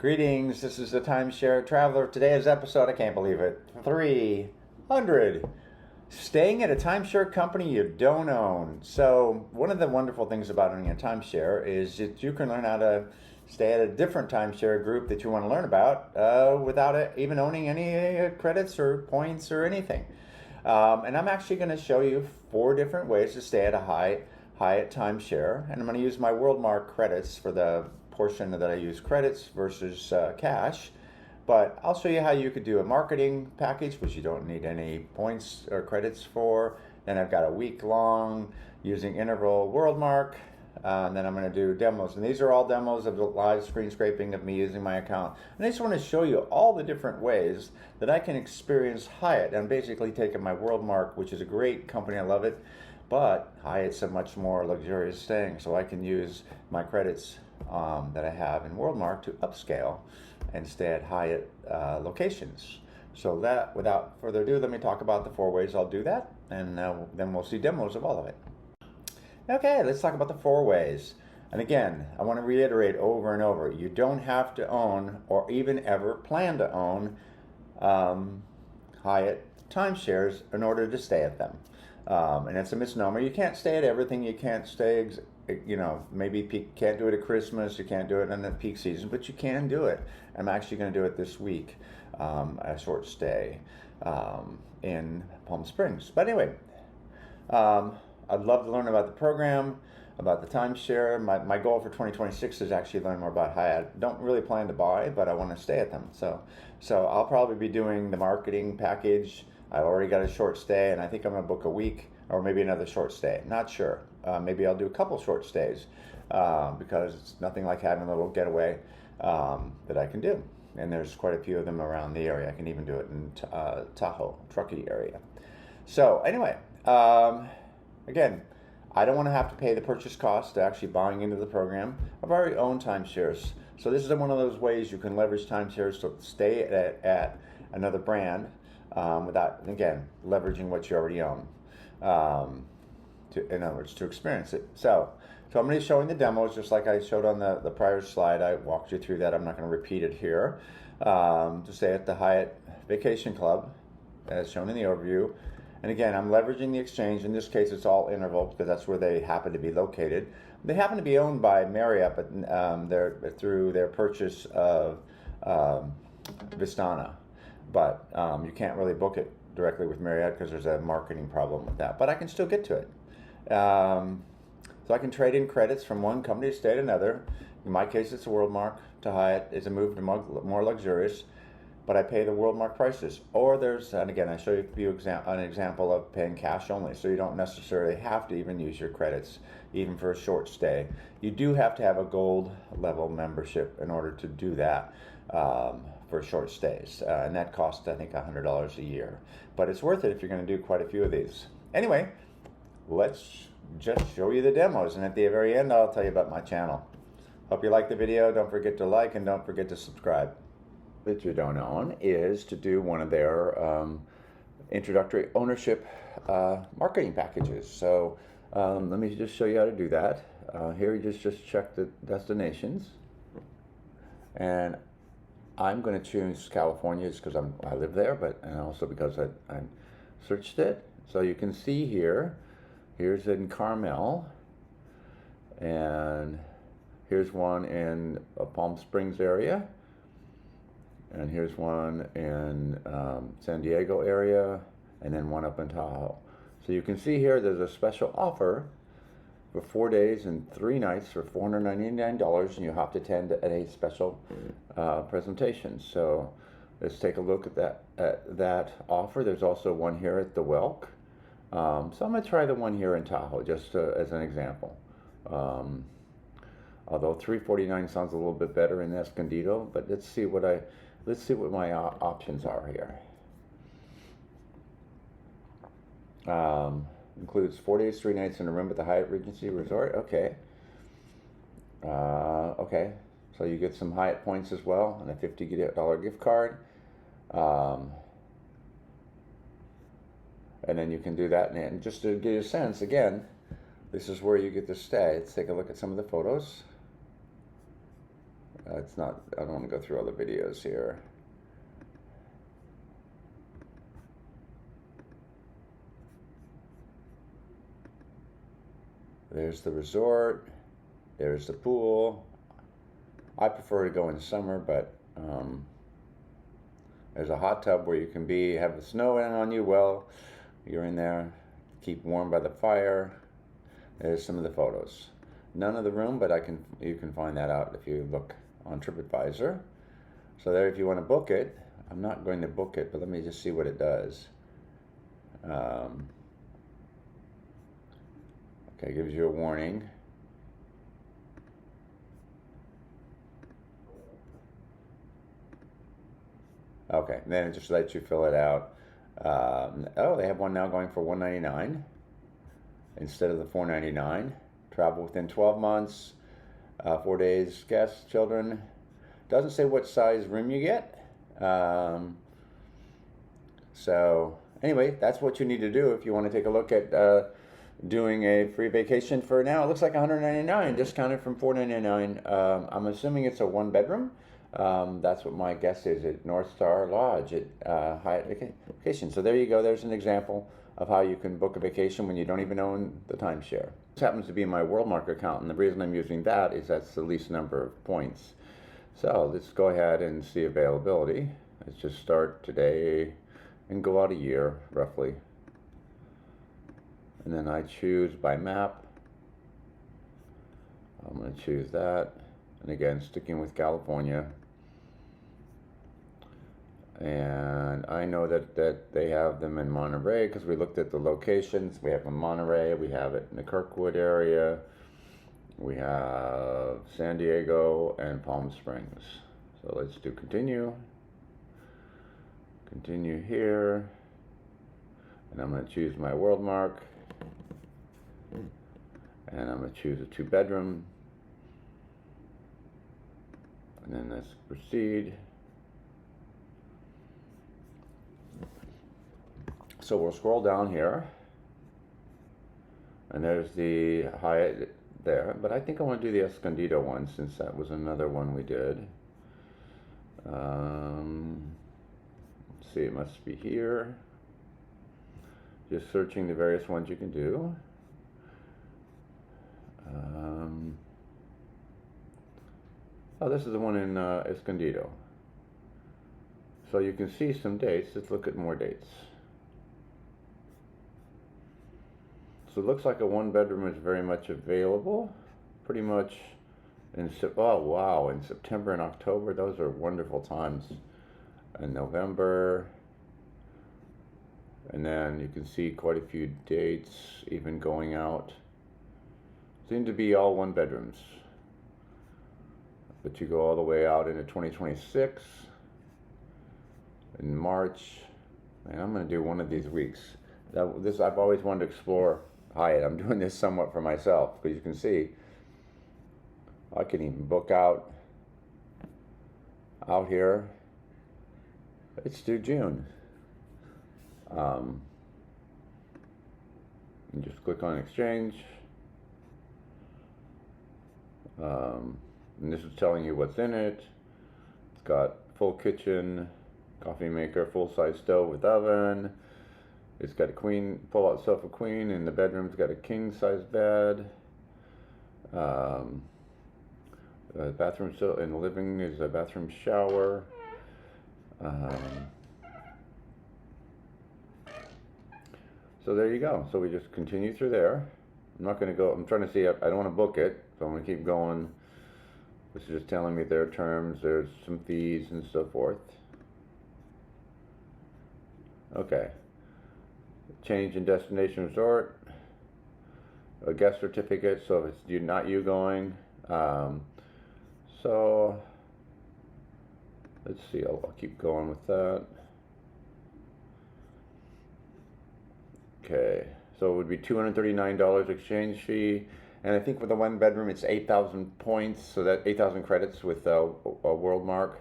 Greetings, this is the Timeshare Traveler. Today's episode, I can't believe it, 300. Staying at a timeshare company you don't own. So one of the wonderful things about owning a timeshare is that you can learn how to stay at a different timeshare group that you want to learn about without even owning any credits or points or anything. And I'm actually going to show you 4 different ways to stay at a Hyatt timeshare. And I'm going to use my Worldmark credits for the portion that I use credits versus cash. But I'll show you how you could do a marketing package, which you don't need any points or credits for. Then I've got a week long using interval Worldmark. And then I'm going to do demos. And these are all demos of the live screen scraping of me using my account. And I just want to show you all the different ways that I can experience Hyatt. I'm basically taking my Worldmark, which is a great company, I love it. But Hyatt's a much more luxurious staying, so I can use my credits that I have in Worldmark to upscale and stay at Hyatt locations. So that, without further ado, let me talk about the 4 ways I'll do that, and then we'll see demos of all of it. Okay, let's talk about the 4 ways. And again, I want to reiterate over and over, you don't have to own or even ever plan to own Hyatt timeshares in order to stay at them. And it's a misnomer. You can't stay at everything. You can't stay, maybe can't do it at Christmas. You can't do it in the peak season, but you can do it. I'm actually going to do it this week, a short stay in Palm Springs. But anyway, I'd love to learn about the program, about the timeshare. My goal for 2026 is actually learn more about Hyatt. Don't really plan to buy, but I want to stay at them. So I'll probably be doing the marketing package. I've already got a short stay, and I think I'm going to book a week or maybe another short stay. Not sure. Maybe I'll do a couple short stays because it's nothing like having a little getaway that I can do. And there's quite a few of them around the area. I can even do it in Tahoe, Truckee area. So anyway, again, I don't want to have to pay the purchase cost to actually buying into the program. I've already owned timeshares. So this is one of those ways you can leverage timeshares to stay at another brand without, again, leveraging what you already own. In other words, to experience it. So I'm going to be showing the demos just like I showed on the prior slide. I walked you through that. I'm not going to repeat it here. To stay at the Hyatt Vacation Club, as shown in the overview. And again, I'm leveraging the exchange. In this case, it's all interval because that's where they happen to be located. They happen to be owned by Marriott, but they're through their purchase of Vistana. But you can't really book it directly with Marriott because there's a marketing problem with that. But I can still get to it. So I can trade in credits from one company to stay at another. In my case, it's a Worldmark to Hyatt. It's a move to more luxurious. But I pay the Worldmark prices. Or and again, I show you an example of paying cash only. So you don't necessarily have to even use your credits, even for a short stay. You do have to have a gold level membership in order to do that for short stays. And that costs, I think, $100 a year. But it's worth it if you're going to do quite a few of these. Anyway, let's just show you the demos. And at the very end, I'll tell you about my channel. Hope you like the video. Don't forget to like and don't forget to subscribe. That you don't own is to do one of their introductory ownership marketing packages. So let me just show you how to do that. Here you just check the destinations, and I'm going to choose California just because I live there, and also because I searched it. So you can see here's in Carmel, and here's one in Palm Springs area. And here's one in San Diego area, and then one up in Tahoe. So you can see here there's a special offer for 4 days and 3 nights for $499, and you have to attend at a special presentation. So let's take a look at that offer. There's also one here at the Welk. So I'm going to try the one here in Tahoe just as an example. Although $349 sounds a little bit better in Escondido, but let's see what my options are here. Includes 4 days, 3 nights in a room at the Hyatt Regency Resort. Okay. Okay. So you get some Hyatt points as well, and a $50 gift card. And then you can do that. And just to give you a sense, again, this is where you get to stay. Let's take a look at some of the photos. It's not, I don't want to go through all the videos here. There's the resort. There's the pool. I prefer to go in summer, but there's a hot tub where you can have the snow in on you while you're in there. Keep warm by the fire. There's some of the photos. None of the room, but you can find that out if you look on TripAdvisor. So there, if you want to book it, I'm not going to book it, but let me just see what it does. Okay, it gives you a warning. Okay, then it just lets you fill it out. Oh, they have one now going for $199 instead of the $499. Travel within 12 months, 4 days, guests, children. Doesn't say what size room you get. So anyway, that's what you need to do if you want to take a look at doing a free vacation. For now, it looks like $199, discounted from $499. I'm assuming it's a 1-bedroom. That's what my guess is at North Star Lodge at Hyatt Vacation. So there you go. There's an example of how you can book a vacation when you don't even own the timeshare. This happens to be my Worldmark account, and the reason I'm using that is that's the least number of points. So let's go ahead and see availability. Let's just start today and go out a year, roughly. And then I choose by map. I'm going to choose that. And again, sticking with California. And I know that they have them in Monterey because we looked at the locations. We have in Monterey, we have it in the Kirkwood area, we have San Diego and Palm Springs. So let's do continue. Continue here. And I'm going to choose my Worldmark. And I'm going to choose a 2-bedroom. And then let's proceed. So we'll scroll down here, and there's the Hyatt there, but I think I want to do the Escondido one since that was another one we did. Let's see, it must be here. Just searching the various ones you can do. Oh, this is the one in Escondido. So you can see some dates. Let's look at more dates. So it looks like a 1-bedroom is very much available. Pretty much in September and October. Those are wonderful times. In November. And then you can see quite a few dates even going out. Seem to be all 1-bedrooms. But you go all the way out into 2026. In March. And I'm going to do one of these weeks. I've always wanted to explore Hyatt. I'm doing this somewhat for myself, because you can see I can even book out here. It's due June. And just click on exchange. And this is telling you what's in it. It's got full kitchen, coffee maker, full-size stove with oven. It's got a queen, pull-out sofa queen. In the bedroom's got a king-size bed. The bathroom, so in the living is a bathroom shower. So there you go. So we just continue through there. I'm not going to go. I'm trying to see. I don't want to book it, so I'm going to keep going. This is just telling me their terms. There's some fees and so forth. Okay. Change in destination resort, a guest certificate, so if it's not you going. So let's see, I'll keep going with that. Okay, so it would be $239 exchange fee, and I think with the 1-bedroom it's 8,000 points, so that 8,000 credits with a Worldmark.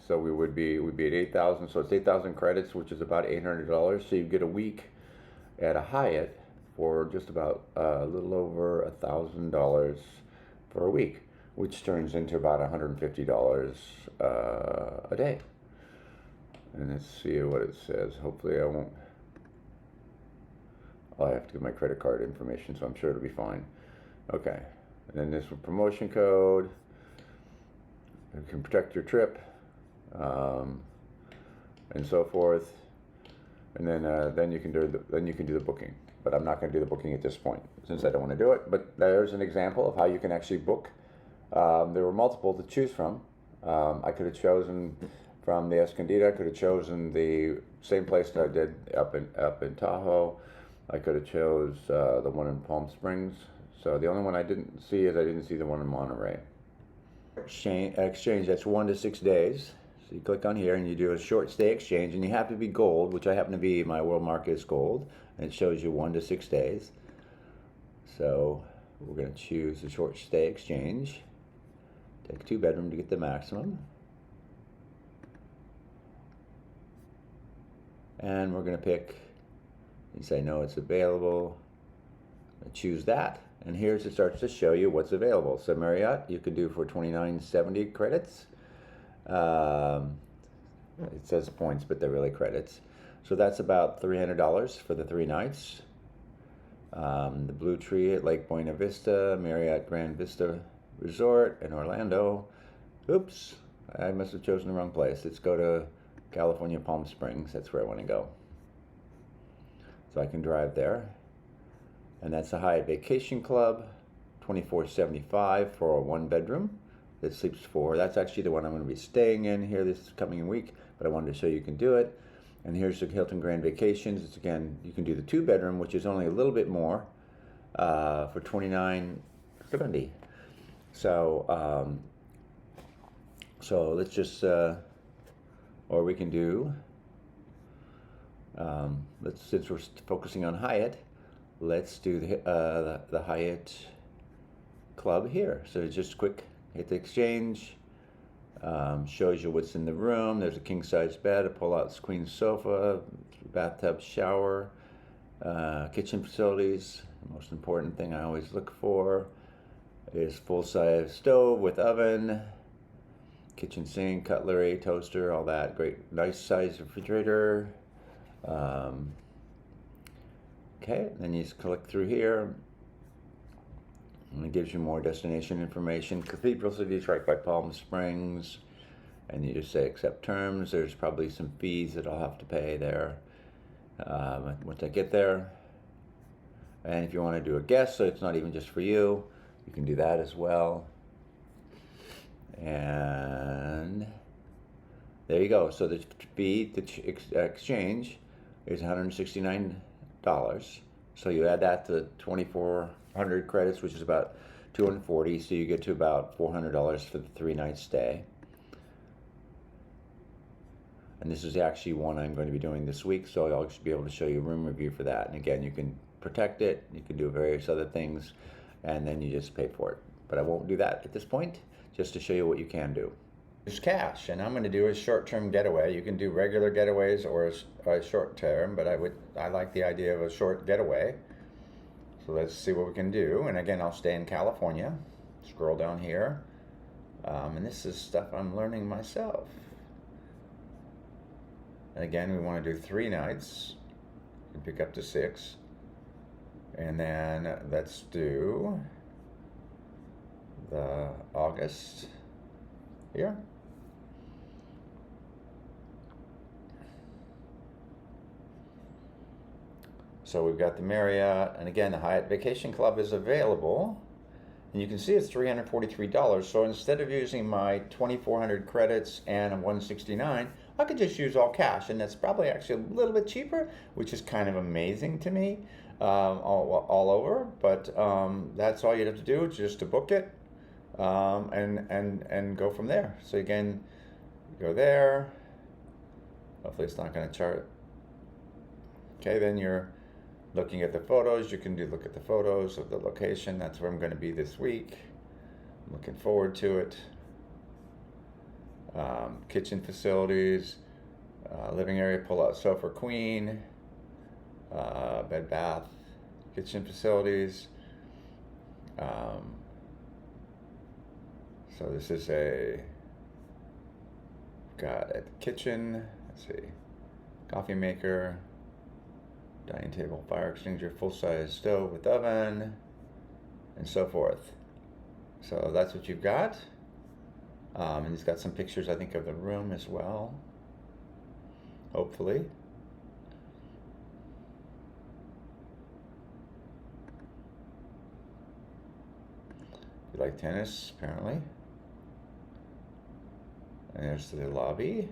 So we would be at 8,000. So it's 8,000 credits, which is about $800. So you get a week at a Hyatt for just about a little over $1,000 for a week, which turns into about $150 a day. And let's see what it says. Hopefully I won't. I have to give my credit card information, so I'm sure it'll be fine. Okay, and then this promotion code. You can protect your trip, and so forth. And then you can do the booking. But I'm not going to do the booking at this point since I don't want to do it. But there's an example of how you can actually book. There were multiple to choose from. I could have chosen from the Escondida. I could have chosen the same place that I did up in Tahoe. I could have chose the one in Palm Springs. So the only one I didn't see is I didn't see the one in Monterey. Exchange, that's 1 to 6 days. So you click on here and you do a short stay exchange, and you have to be gold, which I happen to be. My Worldmark is gold, and it shows you 1 to 6 days. So we're going to choose the short stay exchange. Take a 2-bedroom to get the maximum. And we're going to pick, and say no, it's available. Choose that, and here's it starts to show you what's available. So Marriott you could do for 2970 credits. It says points, but they're really credits. So that's about $300 for the 3 nights. The Blue Tree at Lake Buena Vista, Marriott Grand Vista Resort in Orlando. Oops, I must have chosen the wrong place. Let's go to California Palm Springs. That's where I want to go. So I can drive there. And that's the Hyatt Vacation Club, $24.75 for a 1-bedroom. That sleeps 4. That's actually the one I'm going to be staying in here this coming week, but I wanted to show you can do it. And here's the Hilton Grand Vacations. It's again, you can do the 2-bedroom, which is only a little bit more, for $29.70. So, so let's just, or we can do. Since we're focusing on Hyatt, let's do the Hyatt Club here. So it's just quick. Hit the exchange, shows you what's in the room. There's a king-size bed, a pull-out queen sofa, bathtub, shower, kitchen facilities. The most important thing I always look for is full-size stove with oven, kitchen sink, cutlery, toaster, all that. Great, nice-size refrigerator. Okay, then you just click through here. And it gives you more destination information. Cathedral City is right by Palm Springs. And you just say accept terms. There's probably some fees that I'll have to pay there once I get there. And if you want to do a guest, so it's not even just for you, you can do that as well. And there you go. So the fee to exchange is $169. So you add that to 2,400 credits, which is about $240. So you get to about $400 for the 3-night stay. And this is actually one I'm going to be doing this week, so I'll be able to show you a room review for that. And again, you can protect it, you can do various other things, and then you just pay for it. But I won't do that at this point, just to show you what you can do. There's cash, and I'm going to do a short-term getaway. You can do regular getaways or a short-term, but I like the idea of a short getaway. So let's see what we can do. And again, I'll stay in California. Scroll down here, and this is stuff I'm learning myself. And again, we want to do 3 nights. You can pick up to 6. And then let's do the August here. So we've got the Marriott, and again, the Hyatt Vacation Club is available. And you can see it's $343. So instead of using my 2,400 credits and $169, I could just use all cash, and that's probably actually a little bit cheaper, which is kind of amazing to me, all over. But that's all you have to do, is just to book it, and go from there. So again, go there. Hopefully it's not going to chart. Okay, then you're looking at the photos. You can look at the photos of the location. That's where I'm going to be this week. I'm looking forward to it. Kitchen facilities, living area, pull-out sofa queen, bed bath, kitchen facilities. So this is got a kitchen, let's see, coffee maker, dining table, fire extinguisher, full-size stove with oven, and so forth. So that's what you've got. And he's got some pictures, I think, of the room as well, hopefully. You like tennis, apparently. And there's the lobby,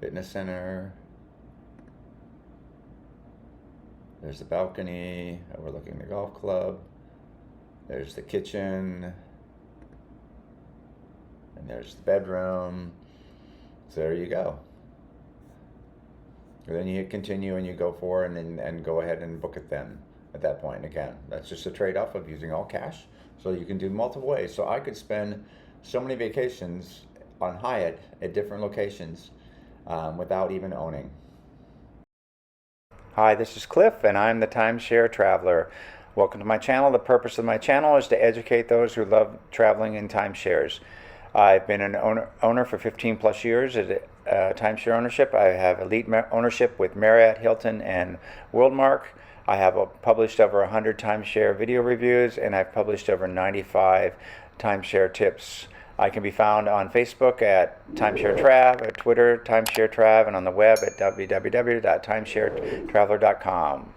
fitness center. There's the balcony overlooking the golf club. There's the kitchen. And there's the bedroom. So there you go. And then you hit continue and you go for it and go ahead and book it then at that point. Again, that's just a trade-off of using all cash. So you can do multiple ways. So I could spend so many vacations on Hyatt at different locations without even owning. Hi, this is Cliff, and I'm the Timeshare Traveler. Welcome to my channel. The purpose of my channel is to educate those who love traveling in timeshares. I've been an owner for 15 plus years at timeshare ownership. I have elite ownership with Marriott, Hilton, and Worldmark. I have published over 100 timeshare video reviews, and I've published over 95 timeshare tips. I can be found on Facebook at Timeshare Trav, at Twitter, Timeshare Trav, and on the web at www.timesharetraveler.com.